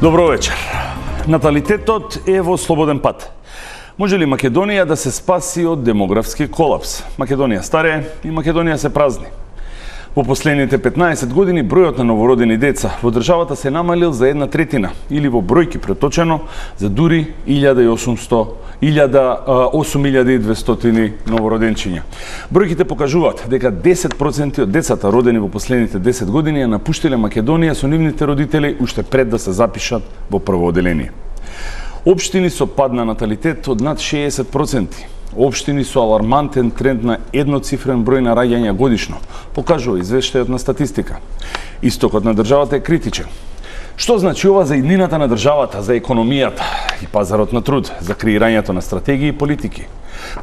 Добро вечер. Наталитетот е во слободен пат. Може ли Македонија да се спаси од демографски колапс? Македонија старее и Македонија се празни. Во последните 15 години бројот на новородени деца во државата се намалил за 1/3 или во бројки преточено за дури 8.200 новороденчиња. Бројките покажуваат дека 10% од децата родени во последните 10 години ја напуштиле Македонија со нивните родители уште пред да се запишат во прво оделение. Општини со пад на наталитет од над 60%. Општини со алармантен тренд на едноцифрен број на раѓања годишно, покажува извештајот на статистика. Истокот на државата е критичен. Што значи ова за иднината на државата, за економијата и пазарот на труд, за креирањето на стратегии и политики?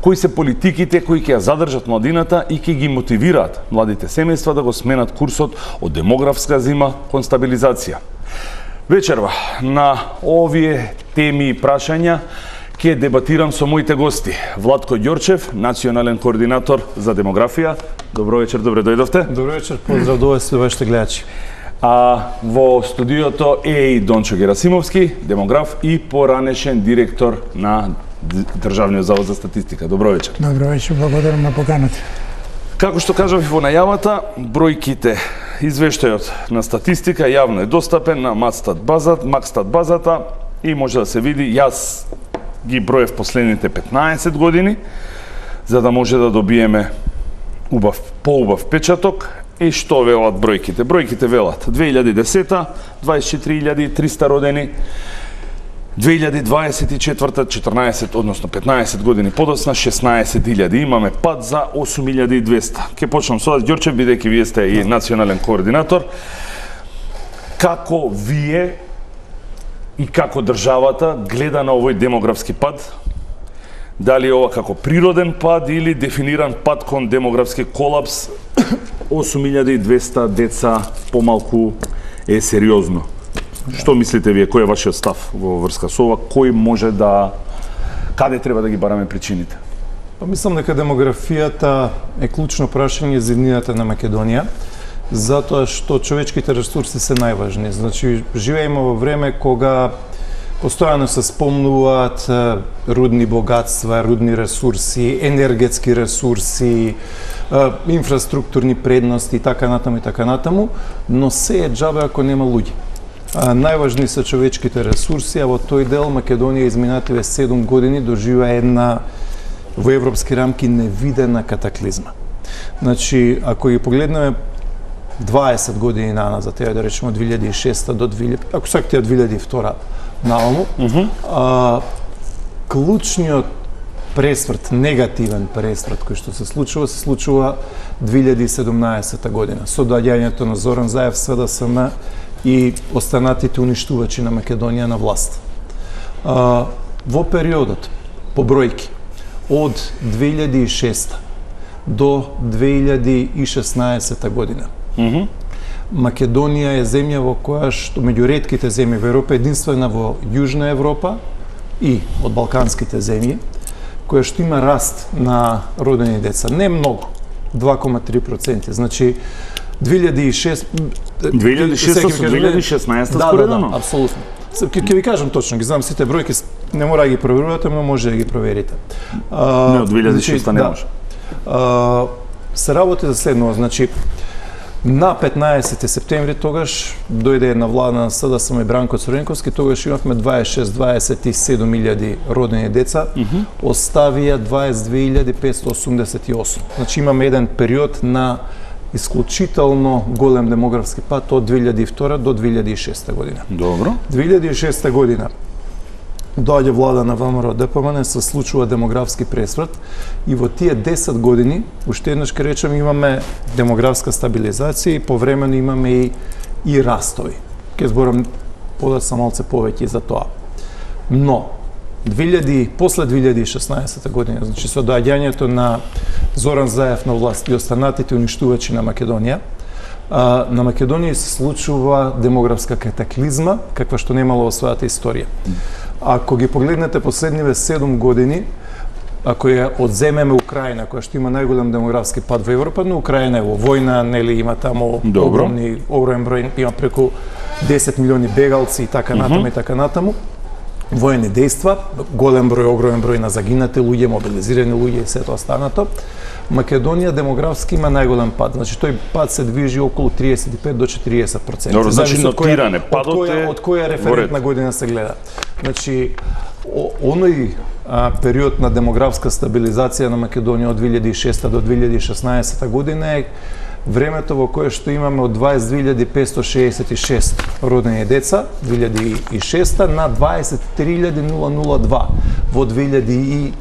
Кои се политиките кои ќе ја задржат младината и ќе ги мотивираат младите семејства да го сменат курсот од демографска зима кон стабилизација? Вечерва на овие теми и прашања ќе дебатирам со моите гости. Владко Ѓорчев, национален координатор за демографија. Добро вечер, добре дојдовте. Добро вечер, поздрав до вас и вашите гледачи. А во студиото е и Дончо Герасимовски, демограф и поранешен директор на Државниот завод за статистика. Добро вечер. Добро вечер, благодарам на поканата. Како што кажав и во најавата, бројките, извештајот на статистика јавно е достапен на Макстат базата и може да се види. Јас ги броев последните 15 години, за да може да добиеме поубав печаток. И што велат бројките? Бројките велат 2010 24.300 родени, 2024 14, односно 15 години подоцна 16.000. Имаме пад за 8.200. Ке почнам со вас, Ѓорчев, бидејќи вие сте и национален координатор. Како вие и како државата гледа на овој демографски пад? Дали ова како природен пад или дефиниран пад кон демографски колапс? 8.200 деца помалку е сериозно. Што мислите вие, кој е вашиот став во врска со ова? Кој може да... Каде треба да ги бараме причините? Мислам дека демографијата е клучно прашање за иднината на Македонија, затоа што човечките ресурси се најважни. Значи, живееме во време кога постојано се спомнуваат рудни богатства, рудни ресурси, енергетски ресурси, инфраструктурни предности и така натаму, но се е џабе ако нема луѓе. Најважни се човечките ресурси, а во тој дел Македонија изминативе 7 години доживеа една во европски рамки невидена катаклизма. Значи, ако ги погледнеме 20 години наназад, да речеме од 2006 до 2000, ако сакате од 2002 нааму, клучниот пресврт, негативен пресврт кој што се случува 2017 година со доаѓањето на Зоран Заев, СДСМ и останатите уништувачи на Македонија на власт. Во периодот, по бројки, од 2006 до 2016 година, Македонија е земја во која што меѓу ретките земји во Европа, единствена во Јужна Европа и од балканските земји, која што има раст на родени деца. Не многу, 2,3%. Значи, 2016 споредено? Да, апсолутно. Ќе ви кажам точно, ги знам сите бројки, не мора да ги проверувате, но може да ги проверите. Не, од 2006 не може. Се работи за следно, значи, на 15 септември тогаш дојде на влада на СДСМ и Бранко Црвенковски, тогаш имавме 26-27.000 родени деца, оставија 22.588. Значи имаме еден период на исклучително голем демографски пат од 2002 до 2006 година. Добро. 2006 година доаѓа влада на ВМРО ДПМН, се случува демографски пресврт и во тие 10 години, уште еднаш ке речем, имаме демографска стабилизација и повремено имаме и растови. Ке зборам подоцна малце повеќе за тоа. Но, после 2016 година, значи со доаѓањето на Зоран Заев на власт и останатите уништувачи на Македонија, на Македонија се случува демографска катаклизма, каква што немало во својата историја. Ако ги погледнете последниве 7 години, ако ја одземеме Украина, која што има најголем демографски пад во Европа, но Украина е во војна, нели има таму огромен број, има преку 10 милиони бегалци и така натаму и така натаму. Воени дејства, голем број, огромен број на загинати луѓе, мобилизирани луѓе и сето останато. Македонија демографски има најголем пад. Значи тој пад се движи околу 35 до 40%. Добро, значи нотиране, падот е од која референтна година се гледа. Значи оној период на демографска стабилизација на Македонија од 2006 до 2016 година е времето во кое што имаме од 22.566 родени деца 2006 на 23.002 во 2016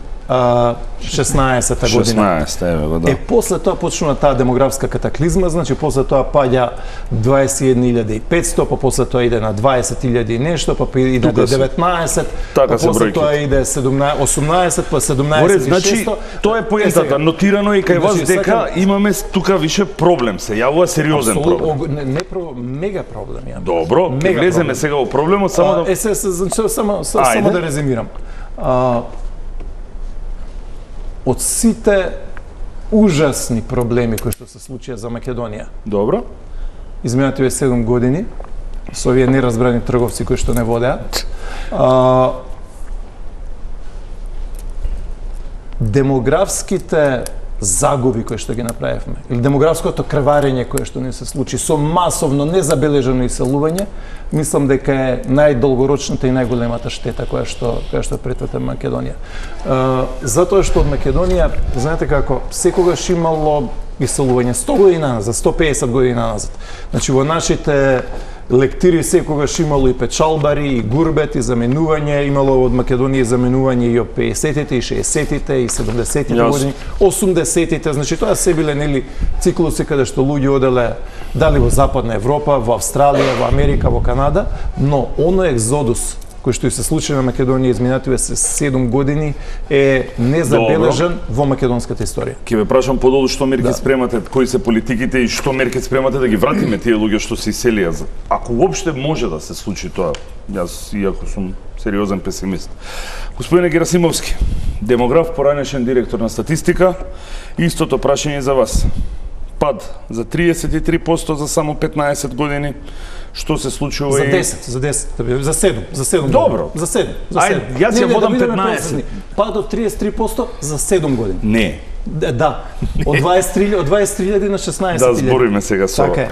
година. 16, еве го, да. После тоа почнува таа демографска катаклизма, значи после тоа паѓа 21.500, па после тоа иде на 20.000 и нешто, па иде на 19, така па се после бројките. тоа иде 18, па 17.600. Море, значи, тоа е поентата, нотирано и кај вас дека имаме тука више проблем, се јавува сериозен проблем. Мега проблем ја. Добро, ќе влеземе сега во проблемот, само да... Само да резимирам. Од сите ужасни проблеми кои што се случија за Македонија, Добро. изминативе 7 години, со овие неразбрани трговци кои што не водеат, демографските загуби кои што ги направивме, или демографското крварење кое што не се случи со масовно незабележано иселување, мислам дека е најдолгорочната и најголемата штета која што претрпе Македонија. Затоа што од Македонија, знаете како, секогаш имало иселување 100 години назад, 150 години назад. Значи во нашите лектири секогаш имало и печалбари, и гурбет, и заменување, имало од Македонија заменување и од 50-тите, и 60-тите, и 70-тите години, 80-тите, значи тоа се биле нели циклуси каде што луѓе оделе дали во Западна Европа, во Австралија, во Америка, во Канада, но оној екзодус кој што и се случи на Македонија изминативе 7 години е незабележен во македонската историја. Ќе ве прашам подолу што мерки спремате, кои се политиките и што мерки спремате да ги вратиме тие луѓе што се иселија. Ако уопште може да се случи тоа, јас иако сум сериозен песимист. Господине Герасимовски, демограф, поранешен директор на статистика, истото прашање за вас. Пад за 33% за само 15 години. Што се случува за 10, за 7. Добро. За 7. Ајде, јас ја водам 15. Пад од 33% за 7 години. Не. Да. Од 23.000 на 16.000. Да збориме сега со така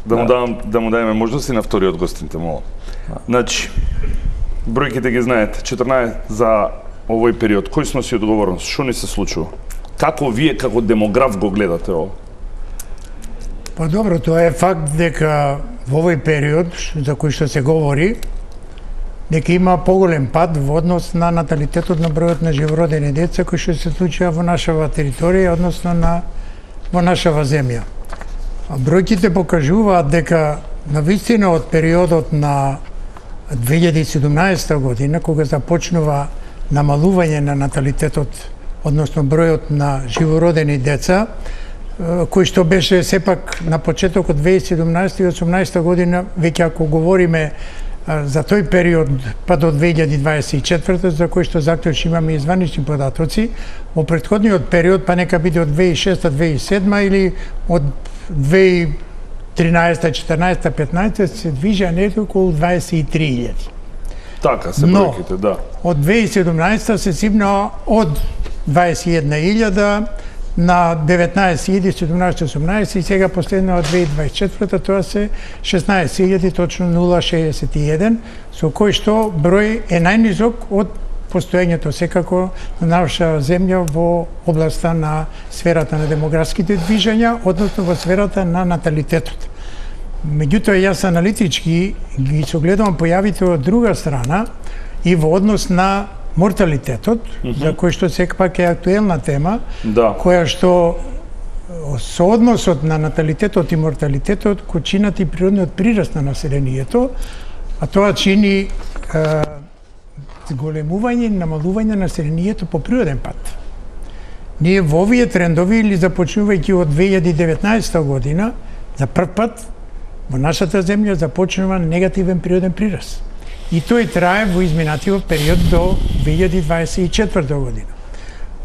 да му дадеме можности на вториот гостинте, молам. Значи, бројките ги знаете, 14 за овој период. Кој сноси одговорност? Што ни се случува? Како вие како демограф го гледате ово? Па добро, тоа е факт дека во овој период за кој што се говори, дека има поголем пад во однос на наталитетот на бројот на живородени деца кои што се случува во нашава територија, односно во нашава земја. Бројките покажуваат дека навистина од периодот на 2017 година, кога започнува намалување на наталитетот, односно бројот на живородени деца, кој што беше сепак на почетокот 2017 и 2018 година, веќе ако говориме за тој период па до 2024, за кој што заклучно имаме и званични податоци, во претходниот период, па нека биде од 2006-2007 или од 2013-2014-2015 се движа некако околу 23.000. Така се бројките, да. Од 2017 се сипна од 21.000 на 19.000, 17.018 и сега последно од 2024 тоа се 16.000, точно 0.61, со кој што број е најнизок од постоењето секако на наша земја во областа на сферата на демографските движења, односно во сферата на наталитетот. Меѓутоа, јас аналитички ги согледувам појавите од друга страна и во однос на морталитетот, за кој што секпак е актуелна тема, која што со односот на наталитетот и морталитетот го чинат и природниот прираст на населението, а тоа чини зголемување и намалување на населението по природен пат. Ние во овие трендови, или започнувајќи од 2019 година, за прв пат во нашата земја започнува негативен природен прираст. И тој трае во изминативот период до 2024 година.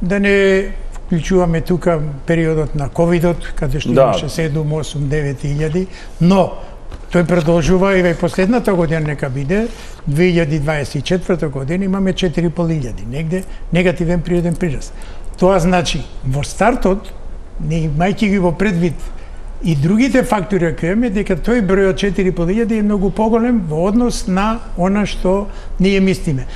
Да не вклучуваме тука периодот на ковидот, каде што имаше 7, 8, 9 илјади, но тој продолжува и последната година нека биде 2024 година имаме 4.500 негде негативен природен прираст. Тоа значи во стартот, не имајќи ги во предвид и другите фактори кои имаме, дека тој број од 4.500 е многу поголем во однос на она што ние мислиме.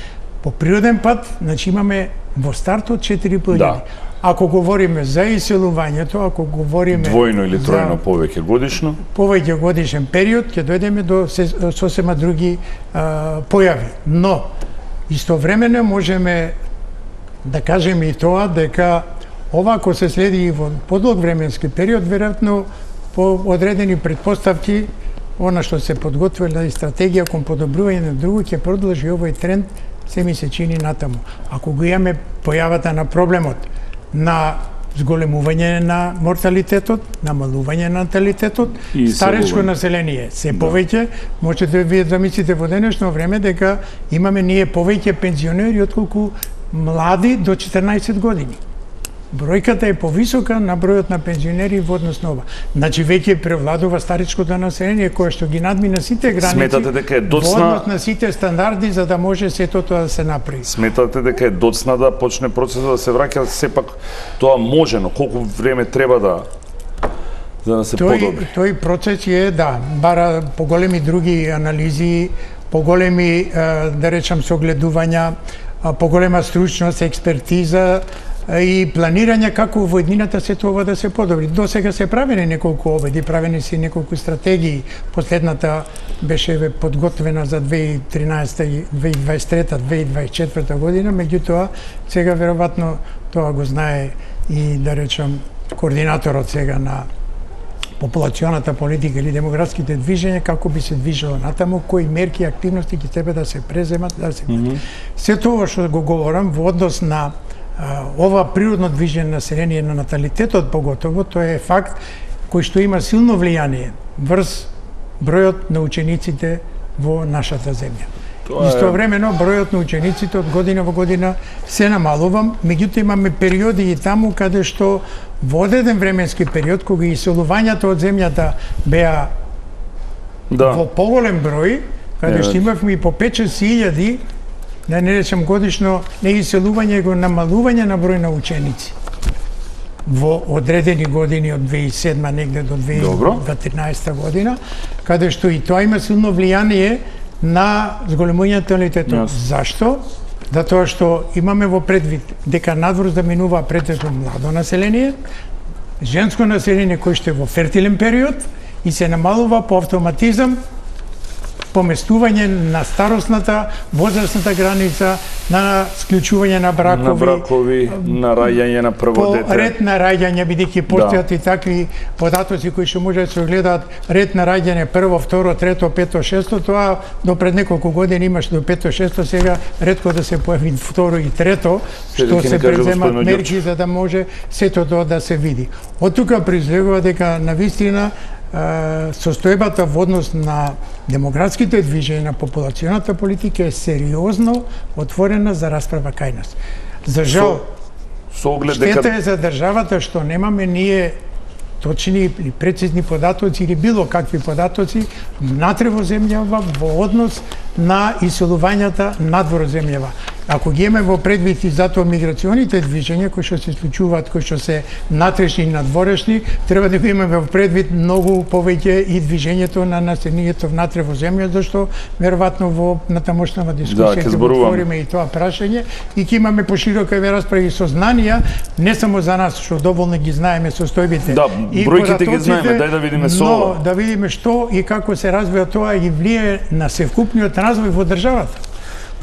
По природен пат, значи имаме во стартот 4.500. Да. Ако говориме за иселувањето, ако говориме Двојно или тројно повеќе годишно. Повеќе годишен период, ќе дојдеме до сосема други појави. Но, истовремено можеме да кажеме и тоа дека ова ако се следи и во подлог временски период, веројатно по одредени претпоставки, она што се подготвила и стратегија кон подобрување на друго, ќе продолжи овој тренд, се ми се чини натаму. Ако го имаме појавата на проблемот на зголемување на морталитетот, намалување на наталитетот, старечко население се повеќе, можете да вие замислите во денешно време дека имаме ние повеќе пензионери отколку млади до 14 години. Бројката е повисока на бројот на пензионери во однос на ова. Значи веќе превладува старечкото население кое што ги надмина сите граници. Сметате дека е доцна во однос на сите стандарди за да може сето тоа да се направи. Сметате дека е доцна да почне процесот да се враќа, сепак тоа може, но колку време треба за да се подобри? Тој процес е бара поголеми други анализи, поголеми да речам согледувања, поголема стручност, експертиза и планирање како во еднината се тоа да се подобри. До сега се правени неколку обеди, правени се неколку стратегии. Последната беше подготвена за 2013, 2023, 2024 година, меѓутоа сега веројатно тоа го знае и да речам координаторот сега на популационата политика или демографските движења, како би се движело натаму, кои мерки и активности ќе треба да се преземат, да се Се тоа што го говорам во однос на ова природно движење на население на наталитетот поготово, тоа е факт кој што има силно влијание врз бројот на учениците во нашата земја. Истовремено бројот на учениците од година во година се намалува, меѓутоа имаме периоди и таму каде што во одреден временски период кога иселувањата од земјата беа во поголем број, каде што имавме и по 5-6 илјади, да не речем годишно, не иселување, го намалување на број на ученици. Во одредени години од 2007 негде до 2013 година, каде што и тоа има силно влијание на зголемување на наталитетот. Зашто? Затоа што имаме во предвид дека надвор заминува претежно младо население, женско население кој што е во фертилен период и се намалува по автоматизам поместување на старосната, возрастната граница, на склучување на бракови, на раѓање на прво дете. По ред на раѓање, бидејќи постојат и такви податоци кои што може да се огледаат ред на раѓање прво, второ, трето, пето, шесто, тоа до пред неколку години имаш до пето, шесто, сега ретко да се појави второ и трето, што се преземат мерки за да може сето тоа да се види. Од тука произлегува дека навистина состојбата во однос на демографските движења на популационата политика е сериозно отворена за расправа кај нас. За жал, штета е за државата што немаме ние точни или прецизни податоци или било какви податоци внатре во земјава во однос на иселувањата надвор земјава. Ако ги имаме во предвид и затоа миграционите движења кои што се случуваат, кои што се натрешни и надворешни, треба да го имаме во предвид многу повеќе и движењето на населението внатре во земја, зашто веројатно во натамошнава дискусија ќе отвориме и тоа прашање и ќе имаме поширока расправи и сознанија, не само за нас што доволно ги знаеме состојбите. Да, бројките ги знаеме, дај да видиме со ова. Но да видиме што и како се развива тоа и влие на севкупниот развој во државата.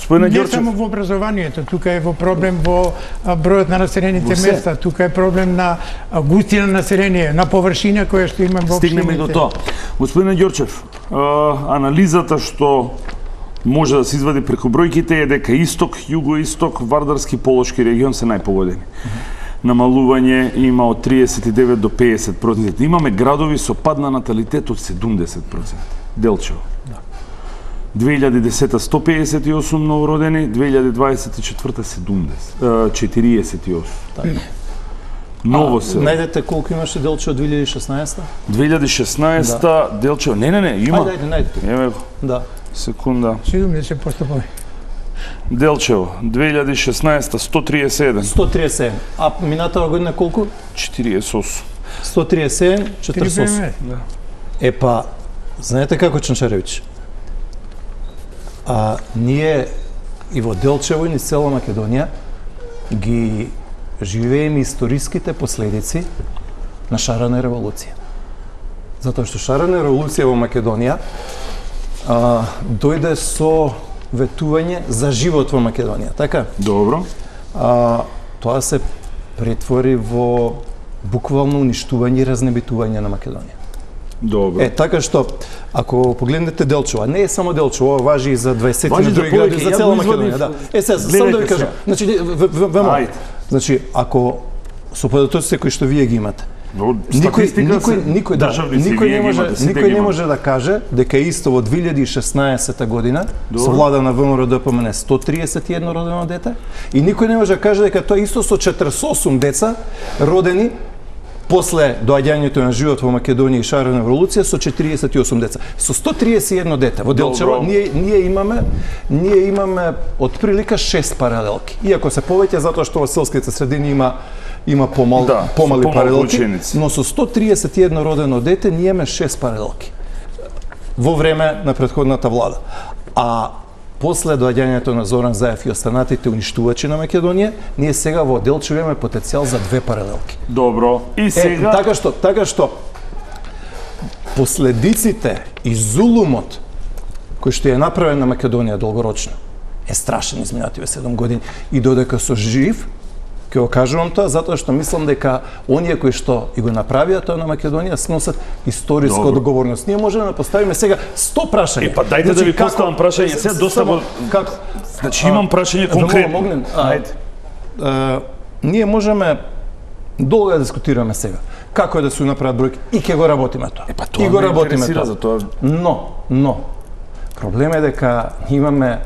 Не само во образованието, тука е во проблем во бројот на населените места, тука е проблем на густина на население, на површина која што имаме во општините. Стигнеме до тоа. Господине Ѓорчев, анализата што може да се извади преку бројките е дека исток, југоисток, Вардарски, Полошки регион се најпогодени. Намалување има од 39 до 50%. Имаме градови со пад на наталитет од 70%. Делчево. 2010 158 новородени, 2024 48. Ново село. Најдете колку имаше Делчево 2016? 2016 Делчево. Не, има. Ајде, најдете. Еме го. Да. Секунда. Сигурно се постапува. Делчево 2016 137. 137. А минатава година колку? 48. 137, 48. Да. Епа, знаете како Чанчаревич? Ние и во Делчево и низ цела Македонија ги живееме историските последици на шарена револуција. Затоа што шарена револуција во Македонија дојде со ветување за живот во Македонија, така? Добро. Тоа се претвори во буквално уништување и разнебитување на Македонија. Добро. Така што, ако погледнете Делчево, не е само Делчево, ова важи и за 20 Важи за други гради, повеќе, за ја цела го извадив. Македонија, да. Сега, само да ви кажам. Значи, Ајде. Значи, ако со податоците кои што вие ги имате, никој не може да каже дека исто во 2016 година со влада на ВМРО ДПМН 131 родено дете и никој не може да каже дека тоа исто со 48 деца родени после доаѓањето на живот во Македонија и шарена револуција со 48 деца. Со 131 дете во Делчево ние имаме отприлика 6 паралелки. Иако се повеќе затоа што во селските средини има помали паралелки, но со 131 родено дете ние имаме 6 паралелки во време на претходната влада. А после доаѓањето на Зоран Заев и останатите уништувачи на Македонија, ние сега во Делчево имаме потенцијал за 2 паралелки. Добро. И сега Така што последиците и зулумот кој што е направен на Македонија долгорочно е страшен изминативе 7 години и додека со жив ќе го кажувам тоа затоа што мислам дека оние кои што и го направија тоа на Македонија сносат историска одговорност. Ние можеме да поставиме сега 100 прашања. Па дајте да ви поставам прашање, сега доста го... Како? Значи имам прашање конкретно. Ајде. Ние можеме долго да дискутираме сега како е да се направат бројки и ќе го работиме тоа. Па тоа ме интересира за тоа. Но проблем е дека имаме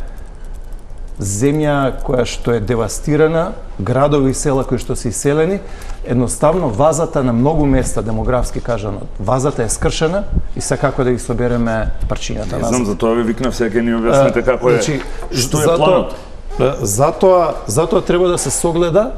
земја која што е девастирана, градови и села кои што се иселени, едноставно вазата на многу места, демографски кажано, вазата е скршена и се како да ги собереме парчињата назад. Не знам, за тоа ви викнав, сега ни објасните како е, што е планот. Затоа треба да се согледа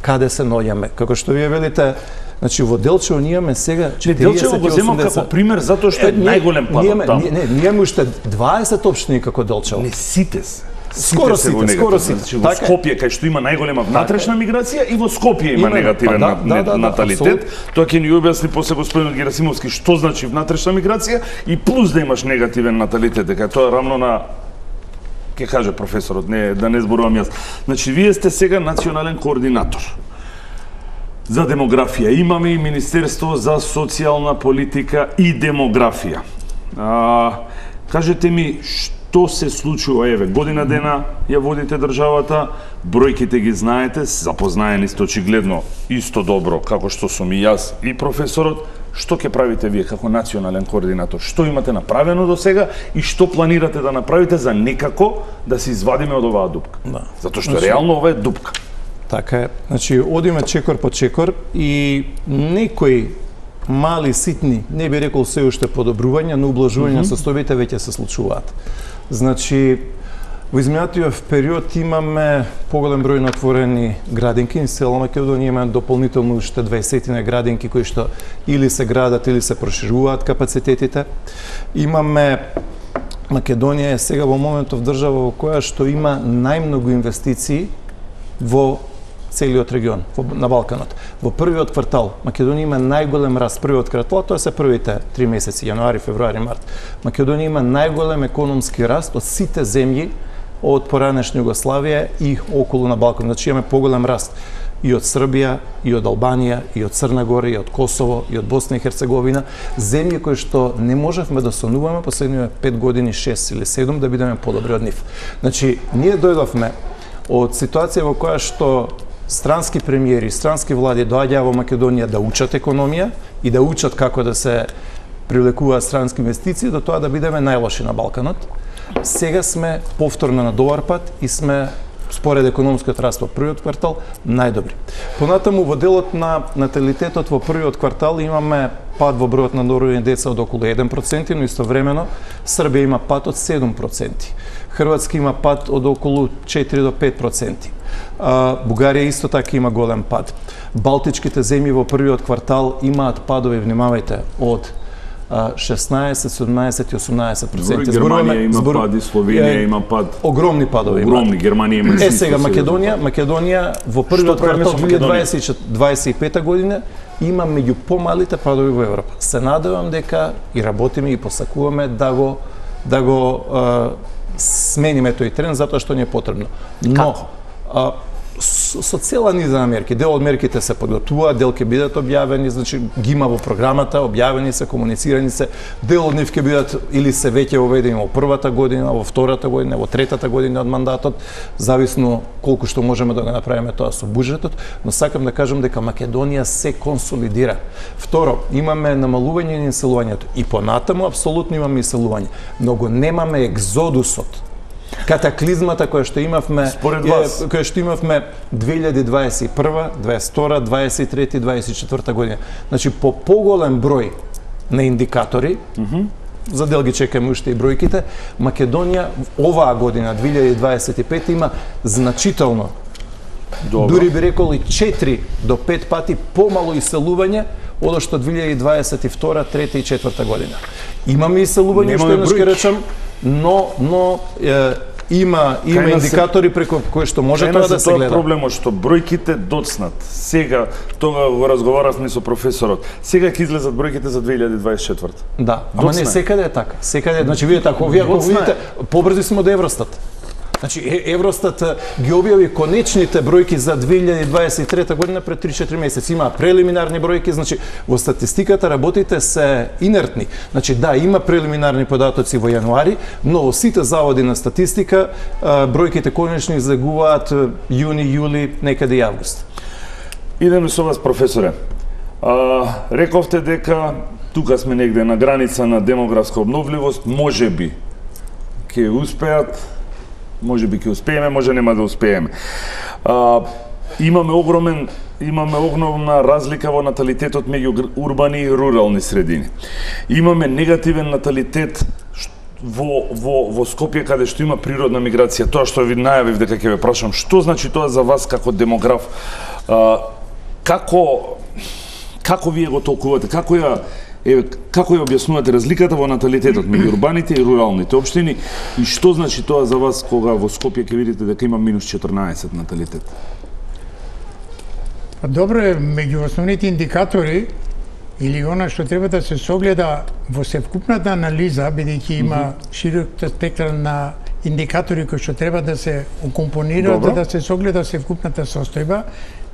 каде се наоѓаме. Како што вие велите, значи во Делчево ние имаме сега 48 Делчево го земам како пример затоа што е најголем планот таму. Ние имаме уште 20 општини како Делчево. Не сите се. Скоро сите. Значи, во Скопје, кај што има најголема внатрешна миграција, и во Скопје има негативен наталитет. Тоа ќе ни објасни после господинот Герасимовски што значи внатрешна миграција и плюс да имаш негативен наталитет, дека тоа е рамно на ќе каже професорот, да не зборувам јас. Значи, вие сте сега национален координатор за демографија. Имаме и Министерство за социјална политика и демографија. Кажете ми, што се случува, еве, година дена ја водите државата, бројките ги знаете, запознаени сте очигледно исто добро како што сум и јас и професорот. Што ќе правите вие како национален координатор? Што имате направено до сега и што планирате да направите за некако да се извадиме од оваа дупка? Затоа што реално ова е дупка. Така е. Значи, одиме чекор по чекор и некои мали, ситни, не би рекол се уште подобрувања, но ублажување на состојбите веќе се случуваат. Значи, во изминатиот период имаме поголем број на отворени градинки низ цела Македонија, имаме дополнително уште 20 градинки кои што или се градат или се прошируваат капацитетите. Имаме Македонија е сега во моментов држава во која што има најмногу инвестиции во целиот регион, на Балканот. Во првиот квартал Македонија има најголем раст, првиот квартал, тоа се првите 3 месеци, јануари, февруари, март. Македонија има најголем економски раст од сите земји од поранешна Југославија и околу на Балкан. Значи имаме поголем раст и од Србија, и од Албанија, и од Црна Гора, и од Косово, и од Босна и Херцеговина, земји кои што не можевме да сонуваме последниве 5 години, 6 или 7 да бидеме подобри од нив. Значи, ние дојдовме од ситуација во која што странски премиери, странски влади доаѓаа во Македонија да учат економија и да учат како да се привлекуваат странски инвестиции, до тоа да бидеме најлоши на Балканот. Сега сме повторно на добар пат и сме според економскиот раст во првиот квартал, најдобри. Понатаму во делот на наталитетот во првиот квартал имаме пад во бројот на новородени деца од околу 1%, но истовремено Србија има пад од 7%. Хрватска има пад од околу 4 до 5%. Бугарија исто така има голем пад. Балтичките земји во првиот квартал имаат падови, внимавајте, од 16, 17 и 18%. Германија има пад, и Словенија има пад. Огромни падови. Огромни, Германија има. Сега Македонија во првиот квартал 2025 година има меѓу помалите падови во Европа. Се надевам дека и работиме и посакуваме да го смениме тој тренд затоа што ни е потребно. Но со цела низа на мерки. Дел од мерките се подготвуваат, дел ќе бидат објавени, значи ги има во програмата, објавени се, комуницирани се. Дел од нив ќе бидат или се веќе воведени во првата година, во втората година, во третата година од мандатот, зависно колку што можеме да го направиме тоа со буџетот, но сакам да кажам дека Македонија се консолидира. Второ, имаме намалување на иселувањето и понатаму апсолутно имаме иселување, но го немаме екзодусот. Катаклизмата која што имавме 2021, 22, 23, 24 година. Значи по поголем број на индикатори, за дел ги чекаме уште и бројките, Македонија оваа година 2025 има значително, дури би рекол и 4 до 5 пати помало иселување од што 2022, 3 и 4 година. Имаме иселување, што еднаш ќе речам, но има индикатори преку кои што може тоа да се гледа. Проблемот што бројките доцнат. Сега тоа го разговаравме со професорот. Сега ќе излезат бројките за 2024. Да, ама не секаде е така. Секаде, значи видите ако видите побрзи сме од Евростат. Значи Евростат ги објави конечните бројки за 2023 година пред 3-4 месеци. Има прелиминарни бројки, значи во статистиката работите се инертни. Значи да, има прелиминарни податоци во јануари, но во сите заводи на статистика бројките конечни излегуваат јуни, јули, некаде и август. Идеме со вас, професоре. Рековте дека тука сме негде на граница на демографска обновливост, можеби ќе успеат, можеби ќе успееме, може нема да успееме. Имаме огромна разлика во наталитетот меѓу урбани и рурални средини. Имаме негативен наталитет во Скопје, каде што има природна миграција. Тоа што ви најавив дека ќе ве прашам, што значи тоа за вас како демограф? Како вие го толкувате? Како ја објаснувате разликата во наталитетот меѓу урбаните и руралните општини и што значи тоа за вас кога во Скопје ќе видите дека има минус 14 наталитет? Добро е, меѓу основните индикатори или она што треба да се согледа во севкупната анализа, бидејќи има широк спектар на индикатори кои што треба да се укомпонираат, да се согледа севкупната состојба.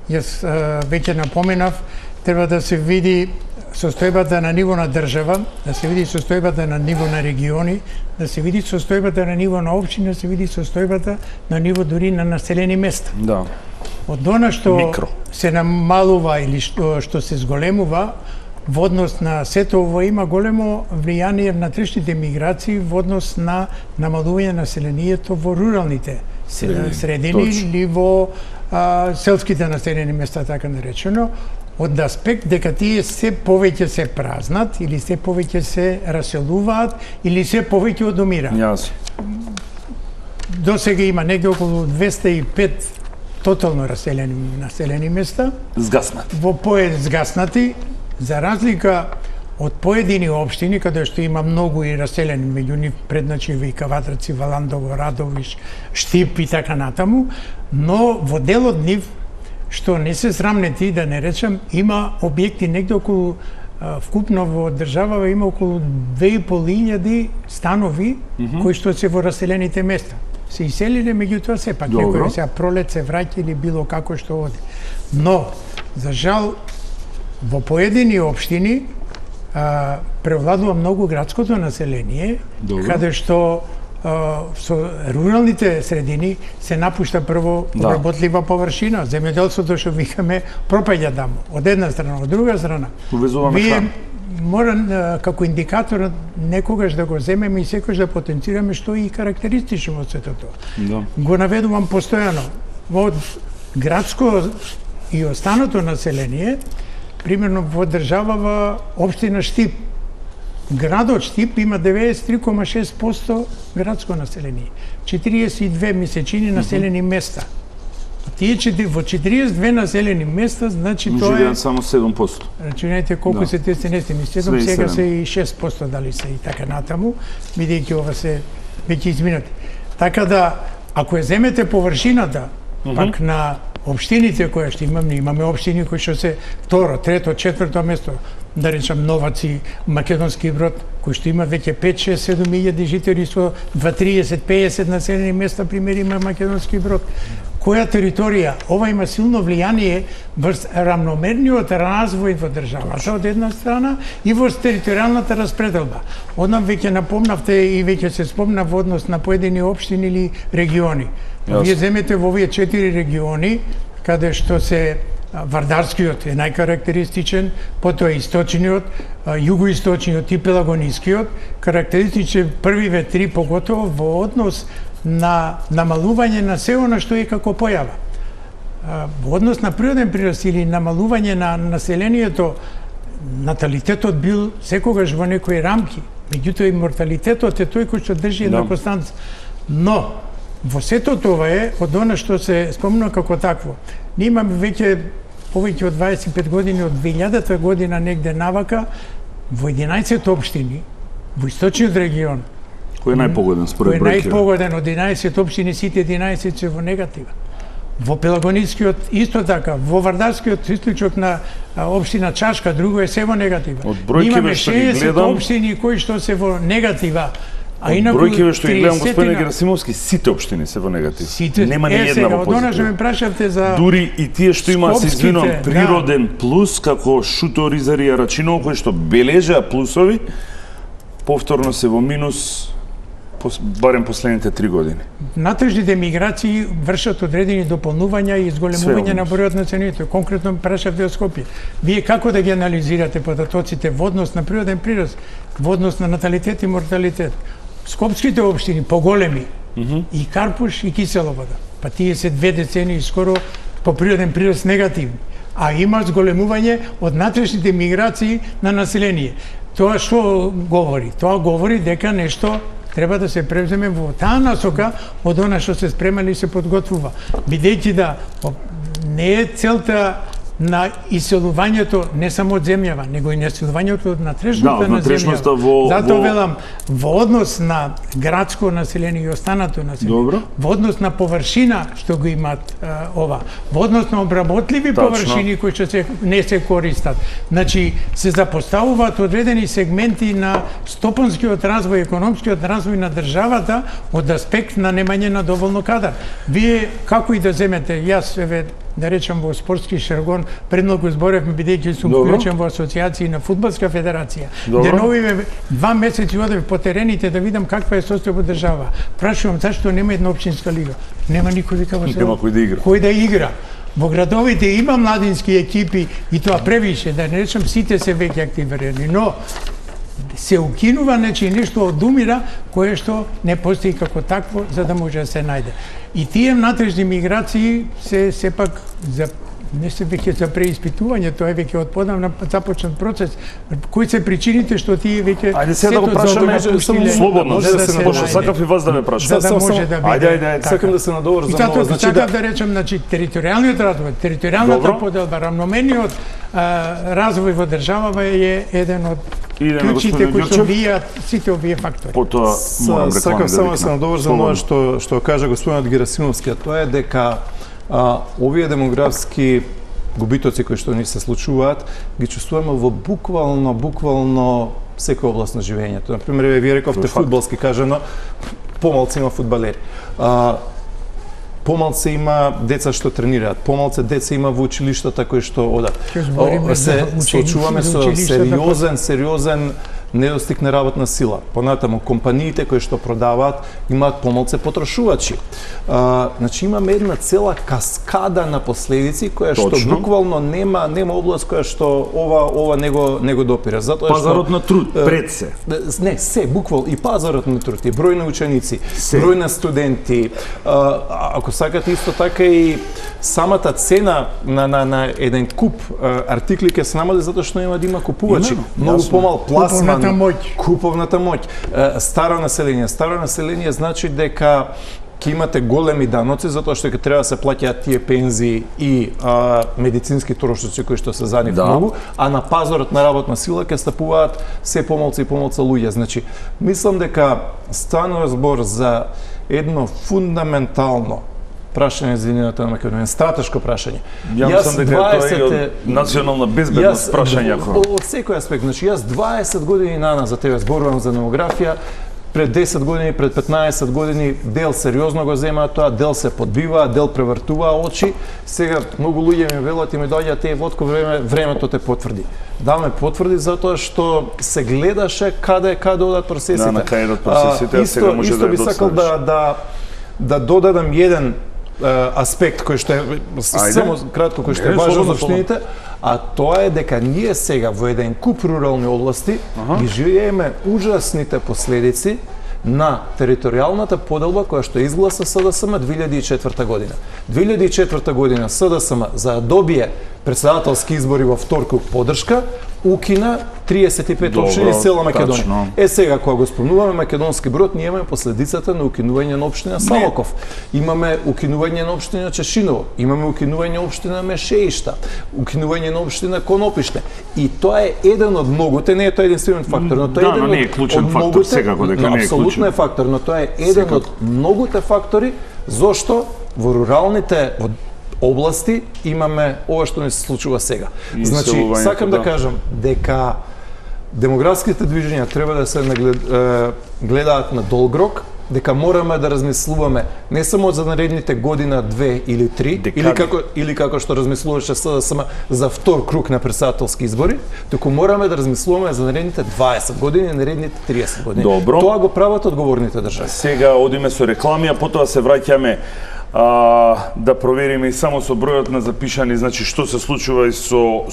Јас веќе напоменав, треба да се види состојбата на ниво на држава, да се види состојбата на ниво на региони, да се види состојбата на ниво на општини, да се види состојбата на ниво дури на населени места. Да. Од она што се намалува или што се зголемува во однос на сето ово има големо влијание на трешните миграции во однос на намалување на населението во руралните средини или во селските населени места, така наречено, од аспект дека тие се повеќе се празнат или се повеќе се раселуваат или се повеќе одумираат. Јасно. До сега има негде околу 205 тотално населени места. Згаснати. Згаснати, за разлика од поедини општини каде што има многу и раселени, меѓу нив Предначи, Кавадрци, Валандово, Радовиш, Штип и така натаму, но во дел од нив што не се срамнети, да не речам, има објекти негде околу вкупно во државава има околу 2500 станови кои што се во раселените места. Се иселиле, меѓутоа сепак некои се пролет се враќали било како што оди. Но за жал во поедини општини превладува многу градското население, каде што со руралните средини се напушта прво обработлива површина. Земјоделството што викаме пропаѓа таму. Од една страна, од друга страна. Увезуваме храна. Мора како индикатор некогаш да го земеме и секогаш да потенцираме што е и карактеристично од сето тоа. Да. Го наведувам постојано. Од градско и останато население, примерно во државава општина Штип, градот Штип има 93,6% градско население, 42 месечини населени места. Тие во 42 населени места, значи тоа е... Живеат само 7%. Рачунајте колку се те стенести, 7, сега се и 6% дали се и така натаму, бидејќи ова се веќе изминати. Така да, ако ја земете површината, пак на општините кои што имаме општини кои што се второ, трето, четврто место, да речам Новаци, Македонски Брод, кои што има веќе 5, 6, 7 илјади жители со 20-30-50 населени места, пример има Македонски Брод. Која територија, ова има силно влијание врз рамномерниот развој во државата од една страна и врз територијалната распределба. Однам веќе напомнавте и веќе се спомна во однос на поедини општини или региони. Вие земете во овие 4 региони, каде што се Вардарскиот е најкарактеристичен, потоа источниот, југоисточниот и пелагонискиот, карактеристичен првиве 3 поготово во однос на намалување на се она што е како појава. Во однос на природен прирост или намалување на населението, наталитетот бил секогаш во некои рамки, меѓутоа и морталитетот е тој кој што држи една констанца. Но, во сето тоа е, од она што се спомнува како такво, ние имаме веќе повеќе од 25 години, од 2000-та година негде навака, во 11 општини, во источниот регион, Кој е најпогоден според бројките? Кој е најпогоден од 11 општини, сите 11 се во негатива. Во Пелагонискиот исто така, во Вардарскиот источок на општина Чашка, друго е се во негатива. Од бројките што ги гледам, општини кои што се во негатива. Од бројките што ги гледам, господин Герасимовски, сите општини се во негатив. Нема ни една во позитив. Од она што ме прашавте за дури и тие што има, се извинувам, природен плюс, како Шуто, Ризарија, Рачиново, кои што бележеа плюсови, повторно се во минус, барем последните 3 години. Натежните миграции вршат одредени дополнувања и изголемување на бројот на цените. Конкретно прашавте од Скопје. Вие како да ги анализирате податоците во однос на природен прирост, во однос на наталитет и морталитет? Скопските општини поголеми, и Карпуш и Кисела вода. Па тие се 2 децении скоро по природен прирост негативни. А има зголемување од натрешните миграции на население. Тоа што говори? Тоа говори дека нешто треба да се превземе во таа насока од она што се спремали и се подготвува. Бидејќи да не е целта на иселувањето не само од земјава, него и на иселувањето од натрешноста на земјава. Затоа велам, во однос на градско население и останато население, во однос на површина што го имаат ова, во однос на обработливи површини кои што не се користат. Значи, се запоставуваат одредени сегменти на стопанскиот развој, економскиот развој на државата од аспект на немање на доволно кадар. Вие како и да земете, јас да речам во спортски шаргон, предмногу зборевме бидејќи сум вклучен во асоцијации на Фудбалска федерација. Деновиве 2 месеци одев по терените да видам каква е состојба држава. Прашувам зашто нема една општинска лига. Нема никој вика во село. Кој да игра. Во градовите има младински екипи и тоа превише, да не речам сите се веќе активирани, но се укинува нешто одумира кое што не постои како такво за да може да се најде. И тие натрешни миграции се сепак за не се веќе за преиспитување, тоа е веќе од подамна започнат процес. Кои се причините што тие веќе ајде сега да го прашаме слободно, сакав и вас да ме прашам. За да може да биде. Ајде, сакам да се надоврзам за ова. Значи да речем, значи територијалниот развој, територијалната поделба, рамномерниот развој во државава е еден од клучите кои што вијат сите овие фактори. Потоа морам сакам само да се надоврзам ова што кажа господинот Герасимовски, тоа е дека овие демографски губитоци кои што ни се случуваат, ги чувствуваме во буквално секоја област на живењето. Например, вие рековте фудбалски кажано, помалци има фудбалери. Помалце има деца што тренираат, помалце деца има во училиштата кои што одат. Се соочуваме со сериозен недостиг на работна сила. Понатаму, компаниите кои што продаваат имаат помалце потрошувачи. Значи имаме една цела каскада на последици која што буквално нема област која што ова не го допира. Затоа пазарот на труд пред се. Не, се буквално и пазарот на труд, и број на ученици, број на студенти. Ако сакате исто така и самата цена на еден куп артикли ќе се намали затоа што нема да има купувачи. Многу помал пласман, куповната моќ. Старо население значи дека ќе имате големи даноци затоа што ќе треба да се плаќаат тие пензии и медицински трошоци кои што се за нив многу, а на пазарот на работна сила ќе стапуваат се помалку и помалку луѓе. Значи, мислам дека станува збор за едно фундаментално прашање за единината на Македонија, стратешко прашање. Ја мислам дека тоа е од национална безбедност прашање. Од секој аспект, значи јас 20 години за тебе зборувам за демографија, пред 10 години, пред 15 години дел сериозно го земаат тоа, дел се подбиваа, дел превртуваа очи. Сега многу луѓе ми велат и ми доаѓаат Вотко, времето те потврди. Да, ме потврди затоа што се гледаше каде одат процесите. На каде одат процесите, сега може да би сакал да додадам еден аспект кој што е само кратко кој што е важен за општините, а тоа е дека ние сега во еден куп рурални области ги живееме ужасните последици на територијалната поделба која што изгласа СДСМ 2004 година. 2004 година СДСМ за да добие председателски избори во втор круг поддршка укина 35 општини цела Македонија. Сега кога го спомнуваме македонски брод, ние имаме последицата на укинување на општина Самоков. Имаме укинување на општина Чешиново, имаме укинување на општина Мешеишта, укинување на општина Конопиште. И тоа е еден од многуте, не е тоа единствен фактор, но тоа е еден од многуте, секако дека не е клучен. Апсолутно е фактор, но тоа е еден од многуте фактори зошто во руралните области имаме ова што не се случува сега. Значи, сакам да кажам дека демографските движења треба да се гледаат на долг рок, дека мораме да размислуваме не само за наредните година, 2 или 3, или како што размислуваше СДСМ за втор круг на председателски избори, туку мораме да размислуваме за наредните 20 години и наредните 30 години. Добро. Тоа го прават одговорните држави. Сега одиме со реклами, а потоа се враќаме да провериме и само со бројот на запишани, значи што се случува и со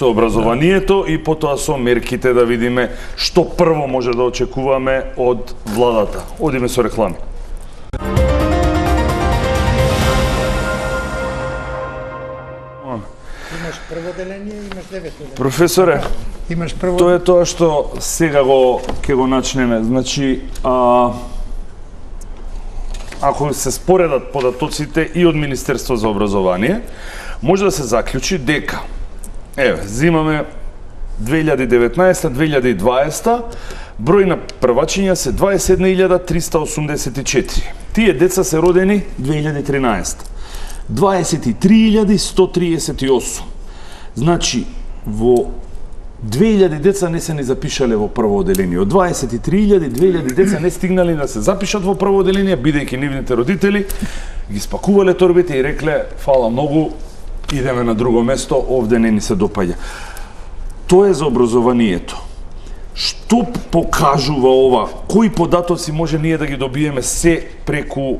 образованието и потоа со мерките да видиме што прво може да очекуваме од владата. Одиме со реклами. Имаш прво деление, имаш 9 деление. Професоре, имаш прво... тоа е тоа што сега ќе го начнеме. Значи, ако се споредат податоците и од Министерство за образование, може да се заклучи дека зимаме 2019-2020, број на првачиња се 21.384. Тие деца се родени 2013. 23.138. Значи, во 2000 деца не се ни запишале во прво оделение. Од 23.000, 2000 деца не стигнали да се запишат во прво оделение, бидејќи нивните родители ги спакувале торбите и рекле, фала многу, идеме на друго место, овде не ни се допаѓа. Тоа е за образованието. Што покажува ова? Кои податоци може ние да ги добиеме се преку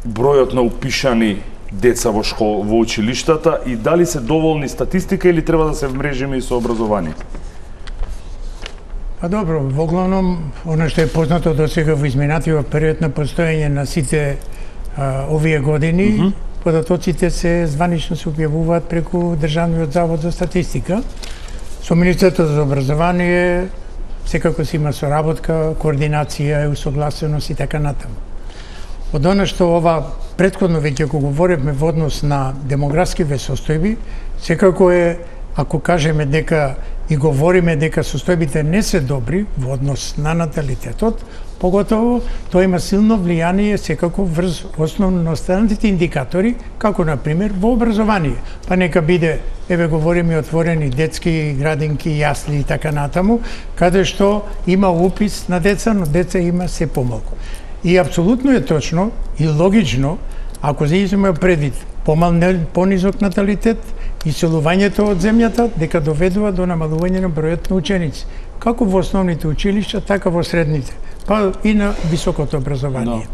бројот на упишани деца во во училиштата и дали се доволни статистика или треба да се вмрежиме и со образование? Па добро, во главном, оно што е познато до сега во изминатиот период на постоење на сите овие години, податоците се званично се објавуваат преку Државниот завод за статистика. Со Министерството за образование секако се има соработка, координација и усогласеност и така натаму. Од она што ова претходно веќе го говоревме во однос на демографскиве состојби, секако е, ако кажеме дека и говориме дека состојбите не се добри во однос на наталитетот, поготово тоа има силно влијание секако врз основно останатите индикатори, како на пример во образование. Па нека биде, говориме отворени детски градинки, јасли и така натаму, каде што има упис на деца, но деца има се помалку. И апсолутно е точно и логично, ако земеме предвид понизок наталитет, иселувањето од земјата, дека доведува до намалување на бројот на ученици. како во основните училишта, така во средните, па и на високото образование.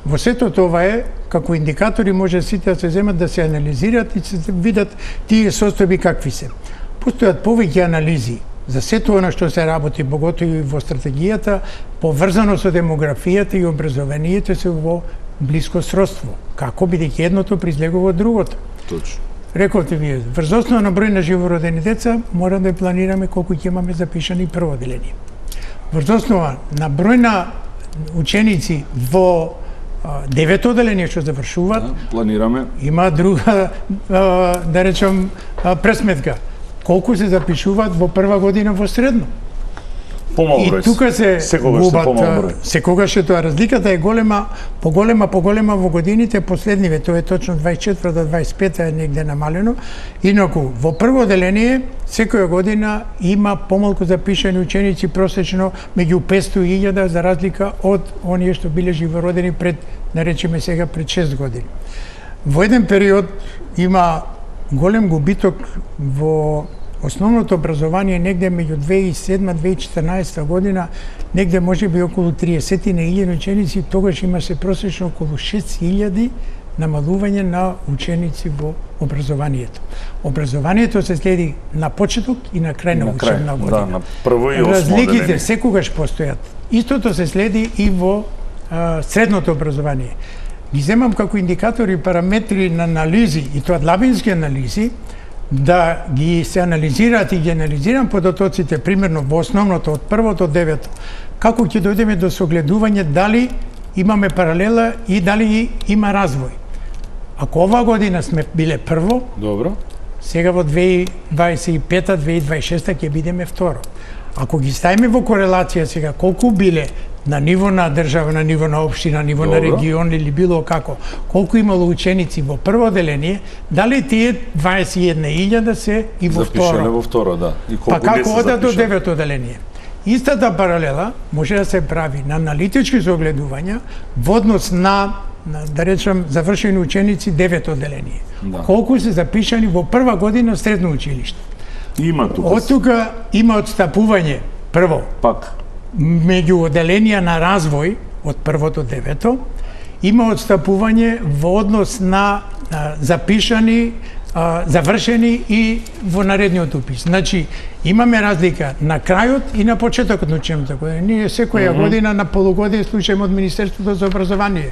Во сето тоа е, како индикатори може сите да се земат, да се анализират и се видат тие состојби какви се. Постојат повеќе анализи за сето она што се работи, поготово и во стратегијата, поврзано со демографијата и образованието се во блиско сродство. Како, бидејќи едното призлегува од другото. Точно. Рековте вие, врз основа на број на живородени деца, мора да планираме колку ќе имаме запишани прво одделение. Врз основа на број на ученици во девето одделение што завршуваат, планираме. Има друга, да речем, пресметка. Колку се запишуваат во прва година во средно. Помал број. И тука се губат, секогаш е тоа. Разликата е голема, поголема во годините последниве, тоа е точно 24 до 25 е негде намалено. Инаку, во прво одделение, секоја година има помалку запишани ученици, просечно меѓу 500 и 1000, за разлика од оние што биле живородени пред, наречеме сега, пред 6 години. Во еден период има голем губиток во основното образование негде меѓу 2007-2014 година, негде може би околу 30.000 ученици, тогаш имаше просечно околу 6.000 намалување на ученици во образованието. Образованието се следи на почеток и на крај на учебна година. Да, на прво и осмо Разликите одделение. секогаш постојат. Истото се следи и во средното образование. Ги земам како индикатори, параметри на анализи, и тоа длабински анализи, да ги се анализираат и ги анализирам податоците, примерно во основното, од првото до девето, како ќе дојдеме до согледување дали имаме паралела и дали има развој. Ако оваа година сме биле прво, Добро. сега во 2025-2026 ќе бидеме второ. Ако ги ставиме во корелација сега колку биле на ниво на држава, на ниво на општина, на ниво на регион или било како, колку имало ученици во прво одделение, дали тие 21.000 се и во второ? Запишале во второ, да. И колку Па како не се одат до запишале? девето одделение? Истата паралела може да се прави на аналитички согледувања во однос на да речем завршени ученици девето одделение. Да. Колку се запишани во прва година средно училиште? Има тука. Од тука има отстапување прво Пак. меѓу одделенија на развој од првото девето, има отстапување во однос на запишани, завршени и во наредниот упис. Значи, имаме разлика на крајот и на почетокот на учебната година. Ние секоја година на полугодие слушаме од Министерството за образование.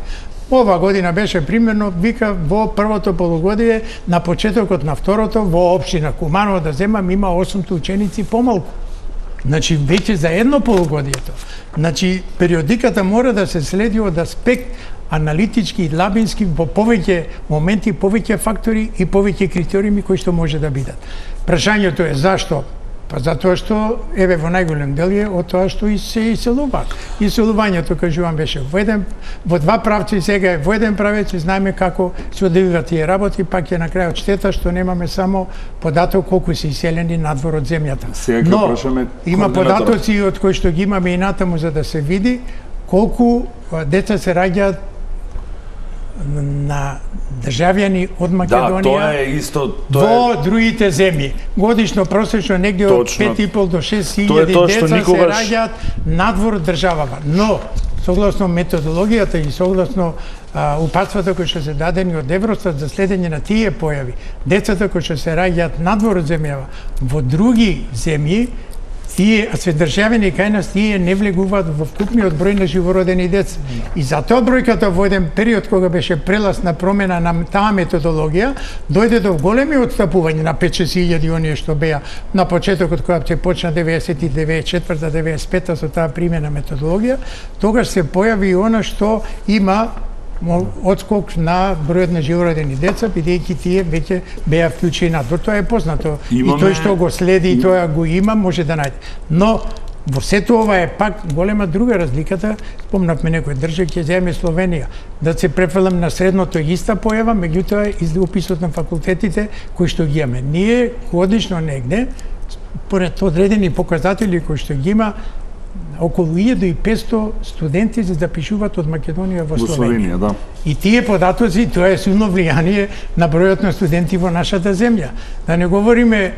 Ова година беше примерно, вика, во првото полугодие, на почетокот на второто, во општина Куманово, да земам, има 8 ученици помалку. Значи, веќе за едно полугодието. Значи, периодиката мора да се следи од аспект аналитички и лабински во повеќе моменти, повеќе фактори и повеќе критериуми кои што може да бидат. Прашањето е зашто? Па затоа што, еве, во најголем дел е од тоа што и се иселуваат. Иселувањето, кажувам, беше во два правци, сега е во еден правец и знаеме како се одвиваат тие работи, пак е на крајот штета што немаме само податок колку се иселени надвор од земјата. Сега Но прашаме има координаторот. податоци од кои што ги имаме и натаму за да се види колку деца се раѓаат на државјани од Македонија. Да, тоа е исто, Во другите земји. Годишно просечно негде од Точно. 5,5 до 6.000 Тоа е тоа што деца никогаш- се раѓаат надвор од државава. Но, согласно методологијата и согласно упатствата кои што се дадени од Евростат за следење на тие појави, децата кои што се раѓаат надвор од земјава во други земји, тие сведржавени кај нас тие не влегуваат во вкупниот број на живородени деца. И затоа бројката во еден период кога беше прелаз на промена на таа методологија, дојде до големи отстапувања на 5-6 оние што беа на почетокот кога се почна 99-4-95 со таа примена методологија, тогаш се појави и она што има одскок на бројот на живородени деца, бидејќи тие веќе беа вклучени надвор. Тоа е познато. И тој што го следи и тоа го има, може да најде. Но во сето ова е пак голема друга разликата. Спомнавме некој држави, ќе земеме Словенија, да се префрлам на средното иста појава, меѓутоа и уписот на факултетите кои што ги имаме. Ние годишно негде, според одредени показатели кои што ги има, околу 1500 студенти се запишуваат од Македонија во Словенија. Да. И тие податоци, тоа е силно влијание на бројот на студенти во нашата земја. Да не говориме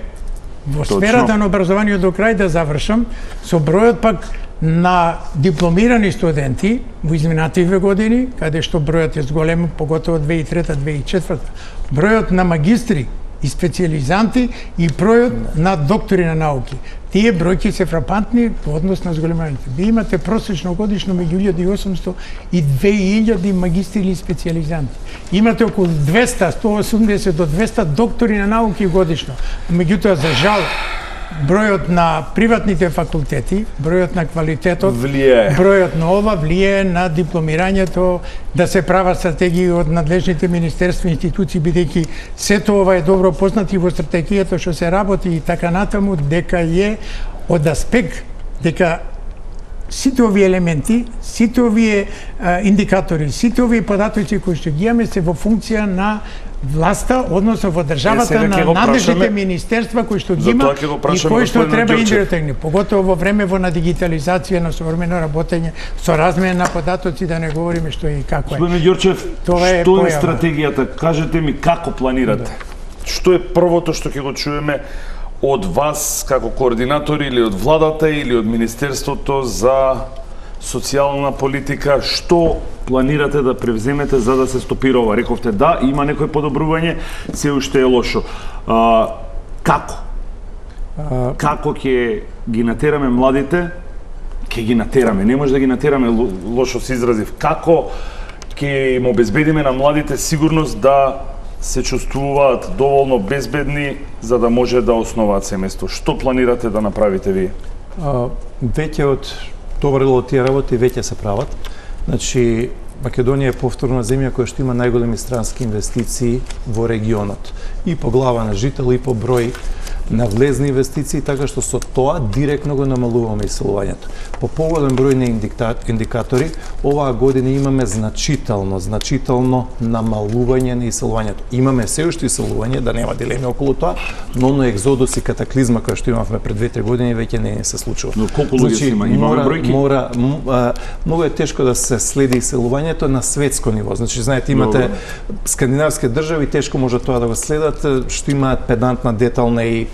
Во сферата на образованието до крај да завршам, со бројот пак на дипломирани студенти во изминативе години, каде што бројот е зголем, поготово 2003-2004, бројот на магистри и специјализанти и бројот на доктори на науки. Тие бројки се фрапантни во однос на зголемувањето. Ви имате просечно годишно меѓу 1800 и 2000 магистри или специјализанти. Имате околу 200, 180 до 200 доктори на науки годишно. Меѓутоа, за жал, бројот на приватните факултети, бројот на квалитетот, бројот на ова влијае на дипломирањето, да се прават стратегии од надлежните министерства и институции, бидејќи сето ова е добро познати во стратегијата што се работи и така натаму, дека е од аспект дека сите овие елементи, сите овие индикатори, сите овие податоци кои што ги имаме се во функција на власта, односно во државата на надлежните министерства кои што ги има и кои што треба индиректно, поготово во време на дигитализација, на современо работење, со размена на податоци, да не говориме што и како е. Господине Ѓорчев, што е стратегијата? Кажете ми како планирате? Што е првото што ќе го чуеме од вас како координатори или од владата или од Министерството за социјална политика? Што планирате да превземете за да се стопира ова? Рековте да, има некој подобрување, се уште е лошо. Како? Како ќе ги натераме младите? Ќе ги натераме, не може да ги натераме, лошо се изразив. Како ќе им обезбедиме на младите сигурност да се чувствуваат доволно безбедни за да може да основаат семејство? Што планирате да направите вие? Веќе од добро дело тие работи веќе се прават. Значи, Македонија е повторна земја која што има најголеми странски инвестиции во регионот. И по глава на жител, и по број на влезни инвестиции, така што со тоа директно го намалуваме иселувањето. По поголем број на индикатори, оваа година имаме значително намалување на иселувањето. Имаме се уште иселување, да нема дилеми околу тоа, но на екзодус и катаклизма која што имавме пред 2-3 години веќе не се случува. Но колку луѓе има? Имаме бројки? Многу е тешко да се следи иселувањето на светско ниво. Значи, знаете, имате скандинавски држави, тешко може тоа да го следат, што имаат педантна, детална и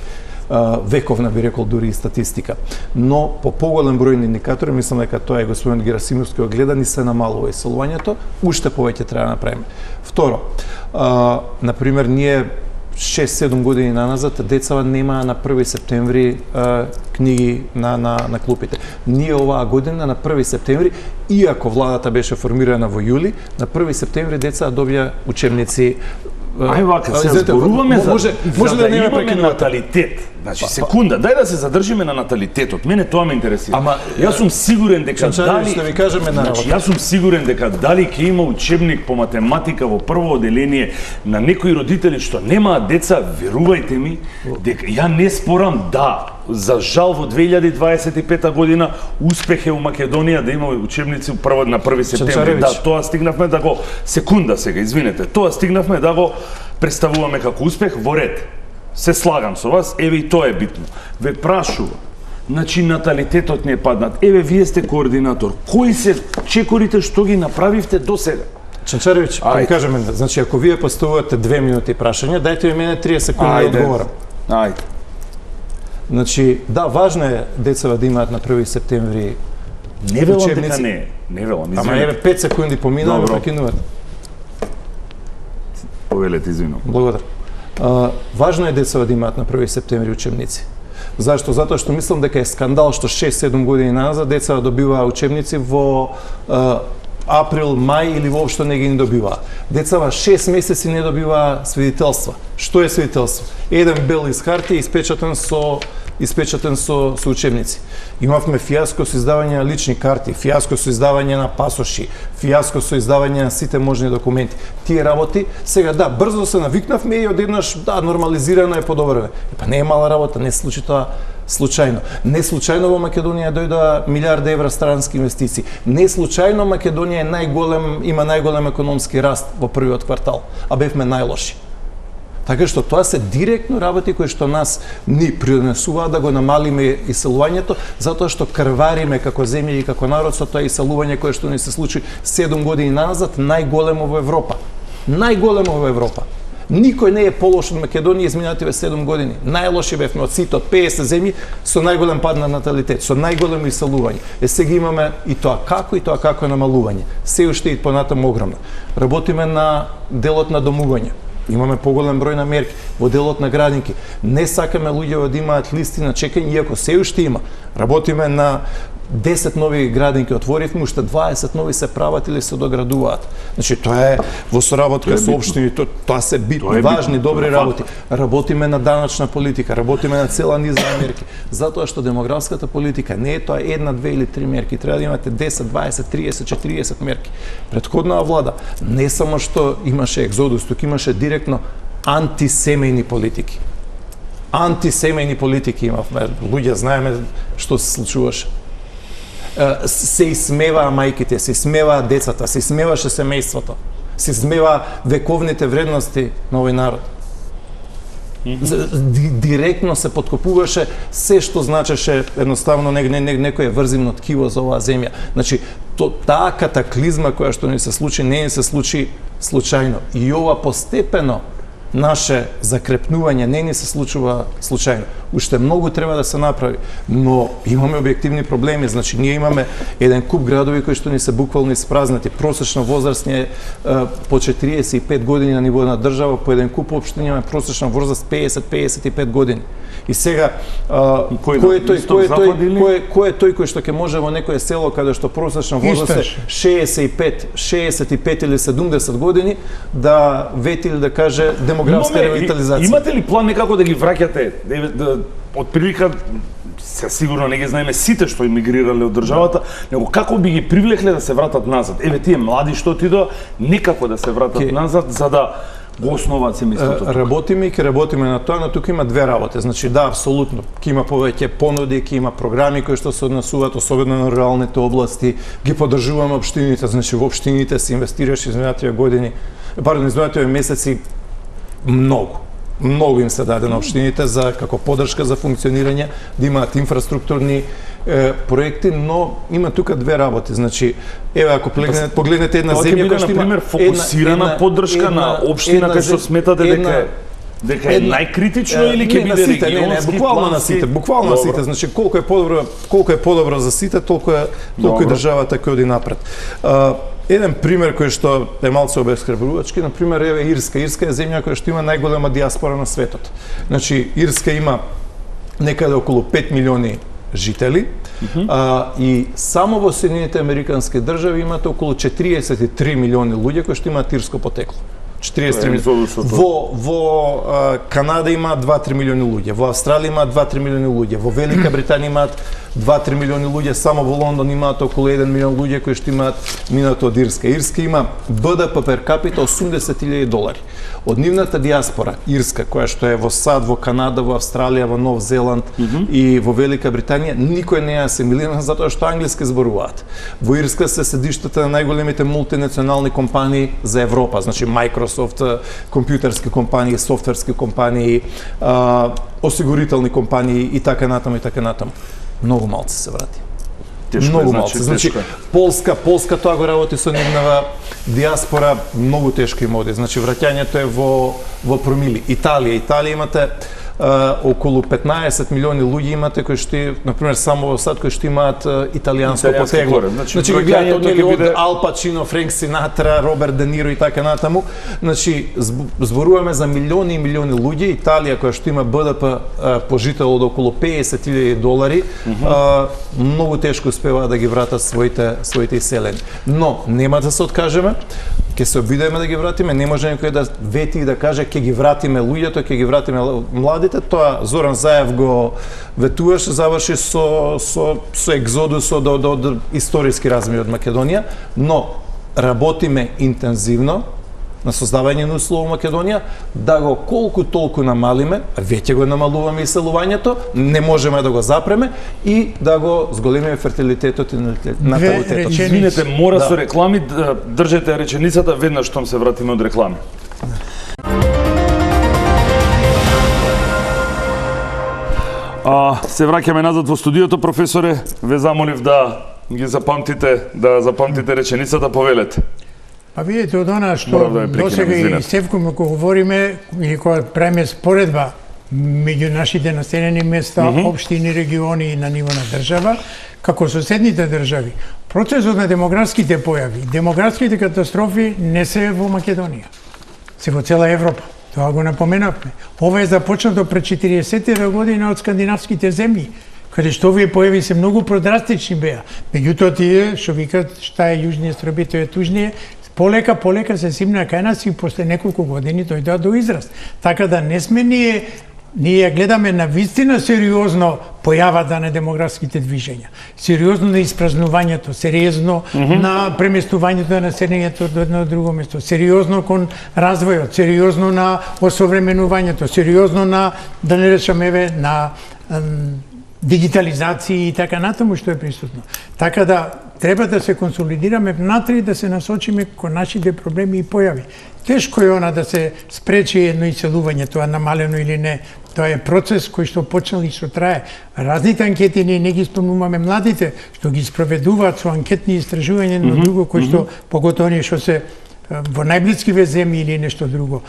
вековна, би рекол, дури и статистика. Но по поголем број на индикатори, мислам дека тоа е господин Герасимовски огледа, ни се намалува иселувањето, уште повеќе треба да направиме. Второ, например, ние 6-7 години наназад децава немаа на 1 септември книги на клупите. Ние оваа година на 1 септември, иако владата беше формирана во јули, на 1 септември децата добија учебници. Ај вака, се зборуваме може да имаме наталитет. Значи, секунда, дај да се задржиме на наталитетот. Мене тоа ме интересира. Јас сум сигурен дека дали да ви кажеме на работа. Јас сум сигурен дека дали ќе има учебник по математика во прво оделение на некои родители што немаат деца, верувајте ми, дека ја не спорам, да, за жал во 2025 година успех е у Македонија да има учебници на 1 септември. Да, тоа стигнавме да го секунда сега, извинете. Тоа стигнавме да го представуваме како успех во ред. Се слагам со вас, еве и тоа е битно. Ве прашува, значи наталитетот не е паднат. Еве вие сте координатор. Кои се чекорите што ги направивте до сега? Чанчаревич, ќе кажеме, значи ако вие поставувате 2 минути прашање, дајте ми мене 30 секунди да одговорам. Ајде. Значи, да, важно е децата да имаат на 1 септември не велам дека не е. Не велам, извинете. Ама еве 5 секунди поминаа, прекинувате. Повелете, извинувам. Благодарам. Важно е децата да имаат на 1 септември учебници. Зашто? Затоа што мислам дека е скандал што 6-7 години назад децата добиваа учебници во април, мај или воопшто не ги добиваа. Децата 6 месеци не добиваа свидетелства. Што е свидетелство? Еден бел лист хартија испечатен со учебници. Имавме фијаско со издавање на лични карти, фијаско со издавање на пасоши, фијаско со издавање на сите можни документи. Тие работи, сега да, брзо се навикнавме и одеднаш, да, нормализирано е, подобрено. Па не е мала работа, не се случи тоа случајно. Не случајно во Македонија дојдоа милиарди евра странски инвестиции. Не случајно Македонија има најголем економски раст во првиот квартал, а бевме најлоши. Така што тоа се директно работи кои што нас ни принесуваат да го намалиме иселувањето, затоа што крвариме како земја и како народ со тоа иселување кое што ни се случи 7 години назад, најголемо во Европа. Најголемо во Европа. Никој не е полош од Македонија изминативе 7 години. Најлоши бевме од сите, од 50 земји со најголем пад на наталитет, со најголемо иселување. Сега имаме и тоа како е намалување. Се уште и понатаму огромно. Работиме на делот на домување. Имаме поголем број на мерки во делот на градинки. Не сакаме луѓе да имаат листи на чекање, иако се уште има. Работиме на 10 нови градинки отворивме, уште 20 нови се прават или се доградуваат. Значи тоа е во соработка со општините, тоа се битни, важни, добри работи. Работиме на даначна политика, работиме на цела низа мерки, затоа што демографската политика не е тоа една, две или три мерки, треба да имате 10, 20, 30, 40 мерки. Претходната влада не само што имаше екзодус, тук имаше директно антисемејни политики. Антисемејни политики имавме, луѓе знаеме што се случуваше. Се исмеваа мајките, се исмеваа децата, се исмеваше семејството, се исмеваа вековните вредности на овој народ. Директно се подкопуваше се што значеше едноставно некој врзивно ткиво за оваа земја. Значи, таа катаклизма која што ни се случи, не ни се случи случајно. И ова постепено наше закрепнување не ни се случува случајно. Уште многу треба да се направи, но имаме објективни проблеми. Значи, ние имаме еден куп градови кои што ни се буквално испразнати. Просечна возраст е по 45 години на ниво на држава, по еден куп општини имаме просечна возраст 50-55 години. И сега, кој е тој кој што ќе може во некое село каде што просечна возраст е 65 или 70 години да вети или да каже демографска ревитализација? Имате ли план некако да ги враќате? Од прилика, се сигурно не ги знаеме сите што емигрирале од државата, него како би ги привлекле да се вратат назад? Еве тие млади што отидоа, некако да се вратат назад за да го основаат семејството. Работиме и ќе работиме на тоа, но тука има две работи. Значи да, апсолутно, ќе има повеќе понуди, ќе има програми кои што се однесуваат особено на руралните области, ги поддржуваме општините, значи во општините се инвестираше изминативе години, изминативе месеци многу им се даде на општините за како поддршка за функционирање, да имаат инфраструктурни проекти, но има тука две работи. Значи, еве ако погледнете една земја која што има например фокусирана поддршка на општина кај што сметате дека е најкритично или ќе биде регионски, буквално на сите, значи колку е подобро за сите, толку и државата ќе оди напред. Еден пример кој што е малце обесхрабрувачки, на пример еве Ирска. Ирска е земја која што има најголема диаспора на светот. Значи Ирска има некаде околу 5 милиони жители, и само во Соединените Американски држави имате околу 43 милиони луѓе кои што имаат ирско потекло. 43 милиони. Во Канада има 2-3 милиони луѓе, во Австралија има 2-3 милиони луѓе, во Велика Британија имаат 2-3 милиони луѓе, само во Лондон имаат околу 1 милион луѓе кои што имаат минато од Ирска. Ирска има БДП пер капита $80,000. Од нивната диаспора, Ирска, која што е во САД, во Канада, во Австралија, во Нов Зеланд и во Велика Британија, никој не е асимилиран затоа што англиски зборуваат. Во Ирска се седиштата на најголемите мултинационални компании за Европа, значи Microsoft, компјутерски компании, софтверски компании, осигурителни компании и така натаму и така натаму. Многу малце се врати. Многу малце. Значи Полска тоа го работи со нивната диаспора, многу тешко им оди. Значи враќањето е во промили. Италија имате околу 15 милиони луѓе имате кои што, например, само во САД кои што имаат италијанско потекло. Значи ги гледате од Ал Пачино, Френк Синатра, Роберт Де Ниро и така натаму. Значи зборуваме за милиони и милиони луѓе. Италија која што има БДП по жител од околу $50,000, многу тешко успеваат да ги вратат своите иселени. Но нема да се откажеме. Ќе се обидеме да ги вратиме, не може некој да вети и да каже ќе ги вратиме луѓето, ќе ги вратиме младите. Тоа Зоран Заев го ветуваше, заврши со екзодусот до историски размери од Македонија, но работиме интензивно на создавање на услови во Македонија, да го колку толку намалиме, веќе го намалуваме иселувањето, не можеме да го запреме и да го зголемиме фертилитетот и наталитетот. Извинете, мора со реклами, држете реченицата веднаш штом се вратиме од реклами. Се враќаме назад во студиото, професоре, ве замолив да запамтите реченицата, повелете. Па видите, од она што Морав да ме прекинам, досега и извинете. Стевко кога говориме или кога правиме споредба меѓу нашите населени места, општини, региони и на ниво на држава, како соседните држави, процесот на демографските појави, демографските катастрофи не се во Македонија, се во цела Европа. Тоа го напоменавме. Ова е започнато пред 40 година од скандинавските земји, каде што овие појави се многу продрастични беа. Меѓутоа тие што викат шта е јужниот Србија, тоа е тужнije, полека се симна кај нас и после неколку години дојдоа до израз. Така да не сме ние гледаме на вистина сериозно појавата на демографските движења, сериозно на испразнувањето, сериозно на преместувањето на населението од едно друго место, сериозно кон развојот, сериозно на осовременувањето, сериозно на, да не речам еве, на дигитализација и така натаму што е присутно. Така да треба да се консолидираме внатре и да се насочиме кон нашите проблеми и појави. Тешко е она да се спречи едно иселување, тоа намалено или не. Тоа е процес кој што почнал и што трае. Разните анкети ние не ги спомнуваме младите, што ги спроведуваат со анкетни истражувања, но друго кој што, поготово оние што се во најблискиве земји или нешто друго,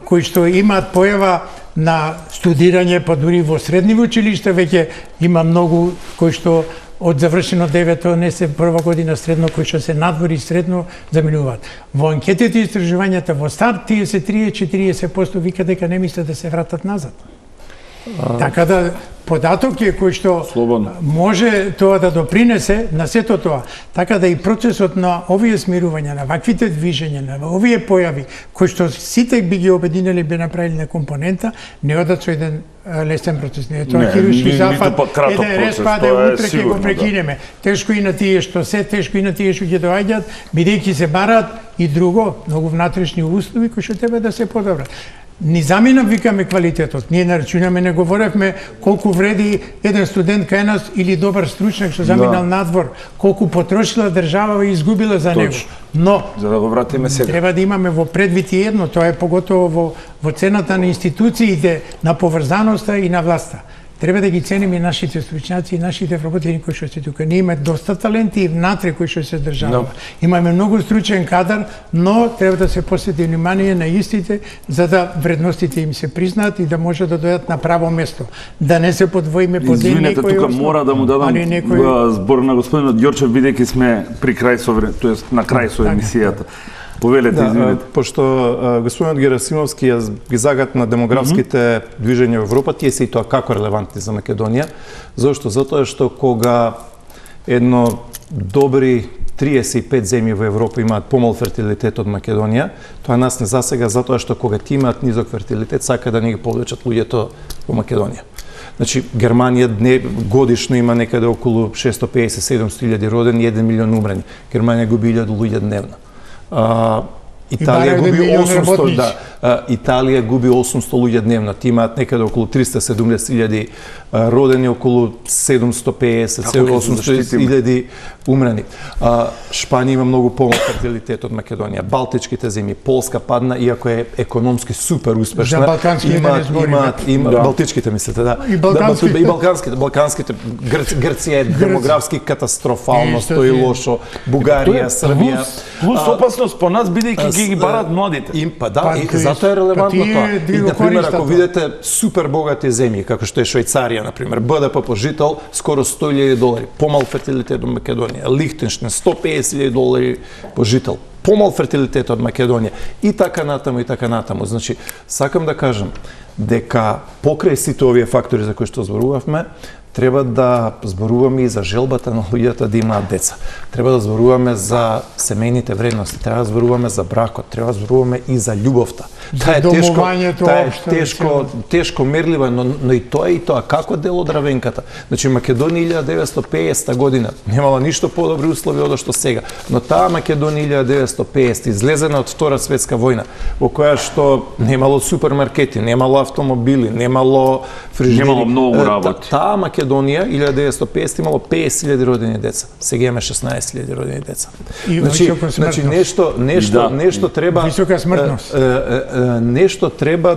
кои што имаат појава на студирање, па дури во средни училишта веќе има многу кои што од завршено 9-то не се прва година средно, кои што се надвори средно заминуваат. Во анкетите и истражувањата во старт 33-40% вика дека не мислат да се вратат назад. Така да податок е кој што може тоа да допринесе на сето тоа. Така да и процесот на овие смирувања, на ваквите движења, на овие појави, кои што сите би ги обединили, би направили на компонента, не одат со еден лесен процес. Не е тоа хируршки зафат, еден рез паде, утре ќе го прекинеме. Тешко и на тие што се, тешко и на тие што ќе доаѓаат, бидејќи се бараат и друго, многу внатрешни услови кои што треба да се подобрат. Ни замина викаме квалитетот. Ние на рачунаме не говоревме колку вреди еден студент кај нас или добар стручнак што заминал надвор, колку потрошила држава и изгубила за него. Но за да го вратиме сега, треба да имаме во предвид и едно, тоа е поготово во цената на институциите, на поврзаноста и на власта. Треба да ги цениме нашите стручњаци и нашите вработени кои што се тука. Ние имаме доста таленти и внатре кои што се држава. Имаме многу стручен кадар, но треба да се посвети внимание на истите за да вредностите им се признаат и да може да дојдат на право место. Да не се подвоиме под некој. Извинете, тука мора да му дадам збор на господинот Ѓорчев, бидејќи сме при крај со тоест на крај со емисијата. Повелете, извинете. Пошто господинот Герасимовски ги загатна демографските движења во Европа, тие се и тоа како релевантни за Македонија. Зошто? Затоа што кога едно добри 35 земји во Европа имаат помал фертилитет од Македонија, тоа нас не засега затоа што кога ти имаат низок фертилитет, сака да не ги повлечат луѓето во Македонија. Значи, Германија годишно има некаде околу 650-700 000 родени и 1 милион умрени. Германија губи 1000 луѓе дневно. Италија губи 800, Италија губи 800 луѓе дневно. Ти имаат некаде околу 370 000 родени, околу 750-800 000 умрени. Шпанија има многу помал фертилитет од Македонија. Балтичките земји, Полска падна, иако е економски супер успешна. За балканските не збориме. Балтичките мислите, да. И балканските. Грција е демографски катастрофално, стои лошо. Бугарија, Србија. Плюс опасност по нас, бидејќи ги барат младите. Па да, и затоа е релевантно тоа. И, например, ако видите супер богати земји, како што е Швајцарија, например, БДП по жител скоро $100,000, помал фертилитет од Македонија, Лихтенштейн $150,000 по жител, помал фертилитет од Македонија и така натаму и така натаму. Значи, сакам да кажам дека покрај сите овие фактори за кои што зборувавме, треба да зборуваме и за желбата на луѓето да имаат деца. Треба да зборуваме за семејните вредности, треба да зборуваме за бракот, треба да зборуваме и за љубовта. Таа е тешко мерлива, но и тоа како дел од равенката. Значи Македонија 1950 година немала ништо подобри услови од што сега, но таа Македонија 1950 излезена од Втора светска војна, во која што немало супермаркети, немало автомобили, немало фрижидери, немало многу работи. Таа Македонија 1950 имало 50.000 родени деца. Сега имаме 16.000 родени деца. И висока смртност. Нешто треба висока смртност. Нешто треба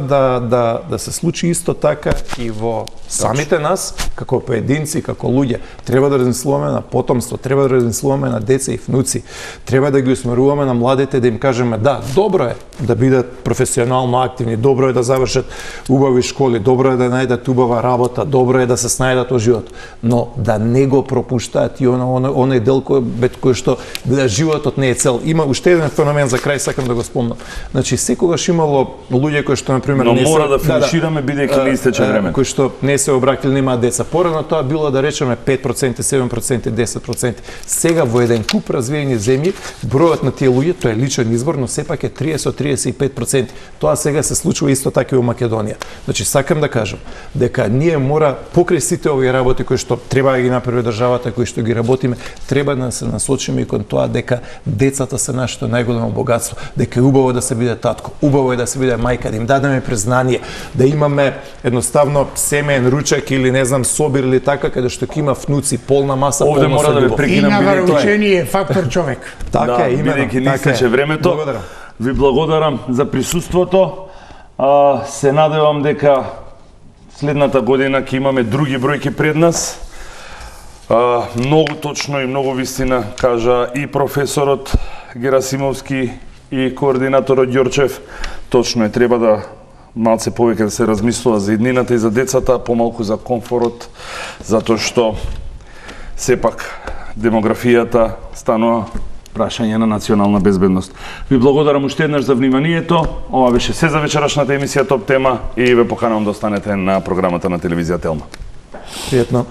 да се случи исто така и во самите нас, како поединци, како луѓе. Треба да размислуваме на потомство, треба да размислуваме на деца и внуци. Треба да ги усмеруваме на младите, да им кажеме да, добро е да бидат професионално активни, добро е да завршат убави школи, добро е да најдат убава работа, добро е да се снајдат во живот, но да не го пропуштаат и оној дел кој што животот не е цел. Има уште еден феномен за крај сакам да го спомнам. Значи секогаш имало луѓе кои што на пример не мора да финишираме бидејќи не истече време. Кои што не се обраќале, немаат деца. Порано тоа било да речеме 5%, 7%, 10%. Сега во еден куп развиени земји бројот на тие луѓе, тоа е личен избор, но сепак е 30-35%. Тоа сега се случува исто така и во Македонија. Значи сакам да кажам дека ние мора покрај сите овие работи кои што треба да ги направи државата, кои што ги работиме, треба да се насочиме и кон тоа дека децата се нашето најголемо богатство, дека е убаво да се биде татко, убаво е да се биде мајка, да им дадеме признание, да имаме едноставно семеен ручак или не знам собир или така каде што ќе има внуци, полна маса, овде полна мора да ве прекинам бидејќи наваручение е фактор човек. Така е, именно. Бидејќи не истече времето. Благодарам. Ви благодарам за присуството. Се надевам дека следната година ќе имаме други бројки пред нас. Многу точно и многу вистина кажа и професорот Герасимовски и координаторот Ѓорчев. Точно е, треба да малце повеќе да се размислува за иднината и за децата, помалку за комфорот, затоа што сепак демографијата станува прашање на национална безбедност. Ви благодарам уште еднаш за вниманието. Ова беше се за вечерашната емисија Топ тема и ве поканувам да останете на програмата на телевизија Телма. Пријатно.